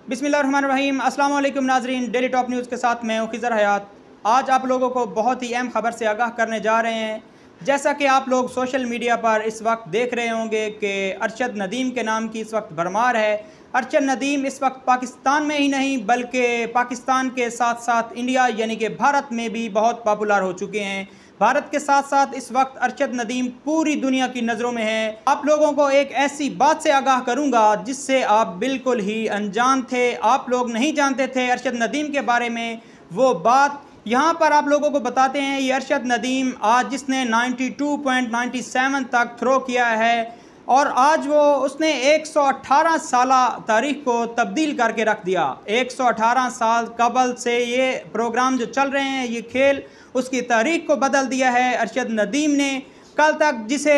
बिस्मिल्लाहिर्रहमानिर्रहीम। अस्सलाम वालेकुम नाजरीन, डेली टॉप न्यूज़ के साथ मैं हूं खिज़र हयात। आज आप लोगों को बहुत ही अहम खबर से आगाह करने जा रहे हैं। जैसा कि आप लोग सोशल मीडिया पर इस वक्त देख रहे होंगे कि अरशद नदीम के नाम की इस वक्त भरमार है। अरशद नदीम इस वक्त पाकिस्तान में ही नहीं बल्कि पाकिस्तान के साथ साथ इंडिया यानी कि भारत में भी बहुत पॉपुलर हो चुके हैं। भारत के साथ साथ इस वक्त अरशद नदीम पूरी दुनिया की नज़रों में है। आप लोगों को एक ऐसी बात से आगाह करूंगा जिससे आप बिल्कुल ही अनजान थे, आप लोग नहीं जानते थे अरशद नदीम के बारे में। वो बात यहाँ पर आप लोगों को बताते हैं। ये अरशद नदीम आज जिसने 92.97 तक थ्रो किया है और आज उसने 118 साला तारीख को तब्दील करके रख दिया। 118 साल कबल से ये प्रोग्राम जो चल रहे हैं, ये खेल, उसकी तारीख को बदल दिया है अरशद नदीम ने। कल तक जिसे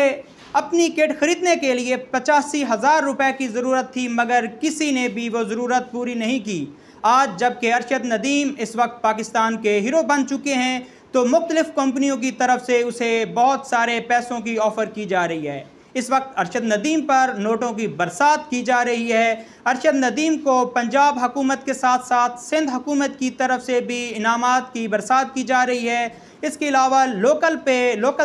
अपनी किट ख़रीदने के लिए 85,000 रुपये की ज़रूरत थी, मगर किसी ने भी वो ज़रूरत पूरी नहीं की। आज जबकि अरशद नदीम इस वक्त पाकिस्तान के हीरो बन चुके हैं, तो मुख्तलिफ़ कंपनियों की तरफ से उसे बहुत सारे पैसों की ऑफ़र की जा रही है। इस वक्त अरशद नदीम पर नोटों की बरसात की जा रही है। अरशद नदीम को पंजाब हुकूमत के साथ साथ सिंध हुकूमत की तरफ से भी इनामात की बरसात की जा रही है। इसके अलावा लोकल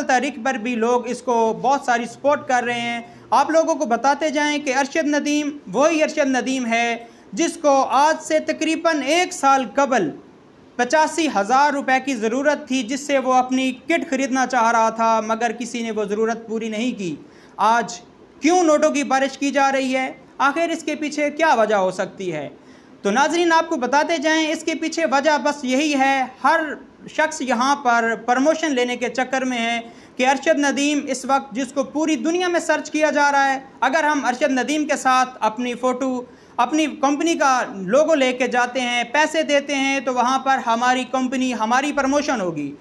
तारीख पर भी लोग इसको बहुत सारी सपोर्ट कर रहे हैं। आप लोगों को बताते जाएं कि अरशद नदीम वही अरशद नदीम है जिसको आज से तकरीबन 1 साल कबल 85,000 रुपये की ज़रूरत थी, जिससे वो अपनी किट ख़रीदना चाह रहा था, मगर किसी ने वो ज़रूरत पूरी नहीं की। आज क्यों नोटों की बारिश की जा रही है? आखिर इसके पीछे क्या वजह हो सकती है? तो नाजरीन आपको बताते जाएं, इसके पीछे वजह बस यही है, हर शख्स यहाँ पर प्रमोशन लेने के चक्कर में है कि अरशद नदीम इस वक्त जिसको पूरी दुनिया में सर्च किया जा रहा है, अगर हम अरशद नदीम के साथ अपनी फ़ोटो, अपनी कंपनी का लोगो लेके जाते हैं, पैसे देते हैं, तो वहाँ पर हमारी कंपनी, हमारी प्रमोशन होगी।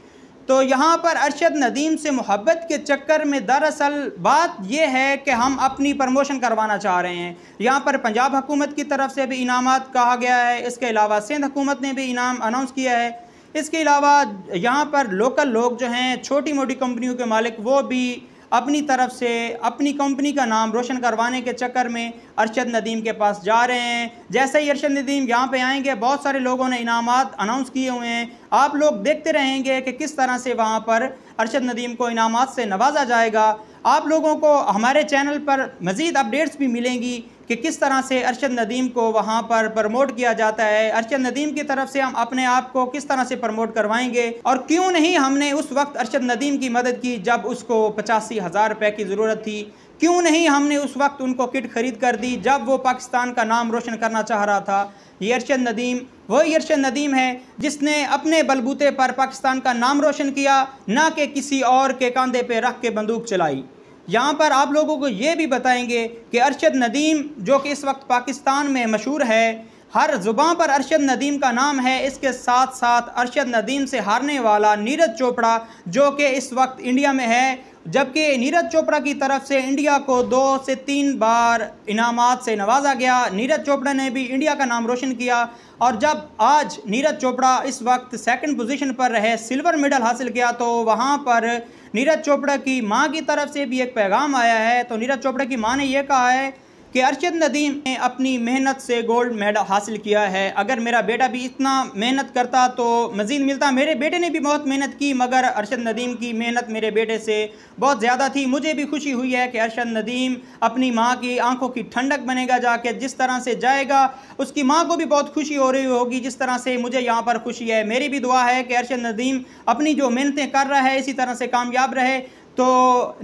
तो यहाँ पर अरशद नदीम से मोहब्बत के चक्कर में दरअसल बात यह है कि हम अपनी प्रमोशन करवाना चाह रहे हैं। यहाँ पर पंजाब हुकूमत की तरफ से भी इनामात कहा गया है, इसके अलावा सिंध हुकूमत ने भी इनाम अनाउंस किया है। इसके अलावा यहाँ पर लोकल लोग जो हैं, छोटी मोटी कंपनियों के मालिक, वो भी अपनी तरफ से अपनी कंपनी का नाम रोशन करवाने के चक्कर में अरशद नदीम के पास जा रहे हैं। जैसे ही अरशद नदीम यहाँ पे आएंगे, बहुत सारे लोगों ने इनामात अनाउंस किए हुए हैं। आप लोग देखते रहेंगे कि किस तरह से वहाँ पर अरशद नदीम को इनामात से नवाजा जाएगा। आप लोगों को हमारे चैनल पर मज़ीद अपडेट्स भी मिलेंगी कि किस तरह से अरशद नदीम को वहाँ पर प्रमोट किया जाता है। अरशद नदीम की तरफ से हम अपने आप को किस तरह से प्रमोट करवाएंगे, और क्यों नहीं हमने उस वक्त अरशद नदीम की मदद की जब उसको 85,000 रुपये की ज़रूरत थी। क्यों नहीं हमने उस वक्त उनको किट ख़रीद कर दी जब वो पाकिस्तान का नाम रोशन करना चाह रहा था। ये अरशद नदीम वही अरशद नदीम है जिसने अपने बलबूते पर पाकिस्तान का नाम रोशन किया, ना कि किसी और के कंधे पे रख के बंदूक चलाई। यहाँ पर आप लोगों को ये भी बताएंगे कि अरशद नदीम जो कि इस वक्त पाकिस्तान में मशहूर है, हर ज़ुबान पर अरशद नदीम का नाम है। इसके साथ साथ अरशद नदीम से हारने वाला नीरज चोपड़ा जो कि इस वक्त इंडिया में है, जबकि नीरज चोपड़ा की तरफ से इंडिया को 2 से 3 बार इनामात से नवाजा गया। नीरज चोपड़ा ने भी इंडिया का नाम रोशन किया, और जब आज नीरज चोपड़ा इस वक्त 2nd पोजीशन पर रहे, सिल्वर मेडल हासिल किया, तो वहाँ पर नीरज चोपड़ा की माँ की तरफ से भी एक पैगाम आया है। तो नीरज चोपड़ा की माँ ने यह कहा है कि अरशद नदीम ने अपनी मेहनत से गोल्ड मेडल हासिल किया है। अगर मेरा बेटा भी इतना मेहनत करता तो मज़ीद मिलता। मेरे बेटे ने भी बहुत मेहनत की, मगर अरशद नदीम की मेहनत मेरे बेटे से बहुत ज़्यादा थी। मुझे भी खुशी हुई है कि अरशद नदीम अपनी माँ की आंखों की ठंडक बनेगा जाके। जिस तरह से जाएगा, उसकी माँ को भी बहुत खुशी हो रही होगी, जिस तरह से मुझे यहाँ पर खुशी है। मेरी भी दुआ है कि अरशद नदीम अपनी जो मेहनतें कर रहा है इसी तरह से कामयाब रहे। तो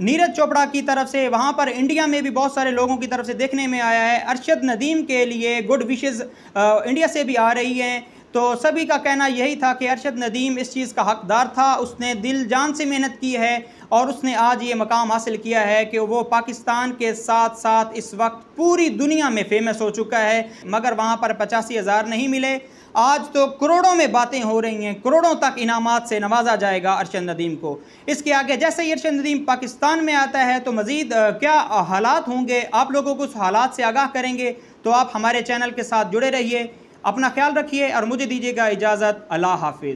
नीरज चोपड़ा की तरफ से वहाँ पर इंडिया में भी बहुत सारे लोगों की तरफ से देखने में आया है, अरशद नदीम के लिए गुड विशेस इंडिया से भी आ रही हैं। तो सभी का कहना यही था कि अरशद नदीम इस चीज़ का हकदार था, उसने दिल जान से मेहनत की है और उसने आज ये मकाम हासिल किया है कि वो पाकिस्तान के साथ साथ इस वक्त पूरी दुनिया में फेमस हो चुका है। मगर वहाँ पर 85,000 नहीं मिले, आज तो करोड़ों में बातें हो रही हैं, करोड़ों तक इनामात से नवाजा जाएगा अरशद नदीम को। इसके आगे जैसे ही अरशद नदीम पाकिस्तान में आता है तो मज़ीद क्या हालात होंगे, आप लोगों को उस हालात से आगाह करेंगे। तो आप हमारे चैनल के साथ जुड़े रहिए, अपना ख्याल रखिए और मुझे दीजिएगा इजाज़त। अल्लाह हाफिज़।